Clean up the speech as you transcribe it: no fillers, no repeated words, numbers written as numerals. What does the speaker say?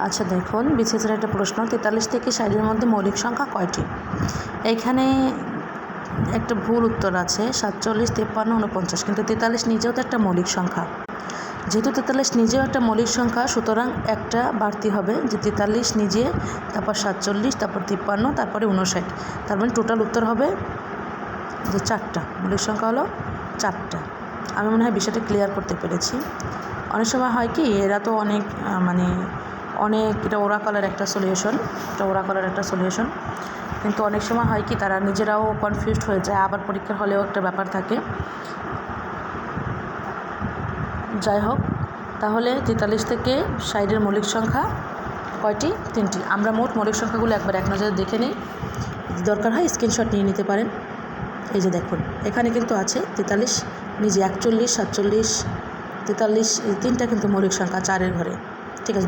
আচ্ছা দেখুন, বিসিএসের একটা প্রশ্ন, 43 থেকে 60-এর মধ্যে মৌলিক সংখ্যা কয়টি? এইখানে একটা ভুল উত্তর আছে, 47, 53, 49, কিন্তু 43 নিজেও তো একটা মৌলিক সংখ্যা। যেহেতু 43 নিজেও একটা মৌলিক সংখ্যা, সুতরাং একটা বাড়তি হবে, যে 43 নিজে, তারপর 47, তারপর 53, তারপরে 59। তার মানে টোটাল উত্তর হবে যে 4টা মৌলিক সংখ্যা হলো 4টা। আমি মনে হয় বিষয়টা ক্লিয়ার করতে পেরেছি। অনেক সময় হয় কি, এরা তো অনেক এটা ওরাকলের একটা সলিউশন, কিন্তু অনেক সময় হয় কি তারা নিজেরাও কনফিউজড হয়ে যায়, আবার পরীক্ষার হলেও একটা ব্যাপার থাকে। যাই হোক, তাহলে 43 থেকে 60-এর মৌলিক সংখ্যা কয়টি? 3টি। আমরা মোট মৌলিক সংখ্যাগুলো একবার এক নজরে দেখে নিই, দরকার হয় স্ক্রিনশট নিয়ে নিতে পারেন। এই যে দেখুন, এখানে কিন্তু আছে 43 নিজে, 41, 47, 43, এই 3টা কিন্তু মৌলিক সংখ্যা 4-এর ঘরে। ঠিক আছে।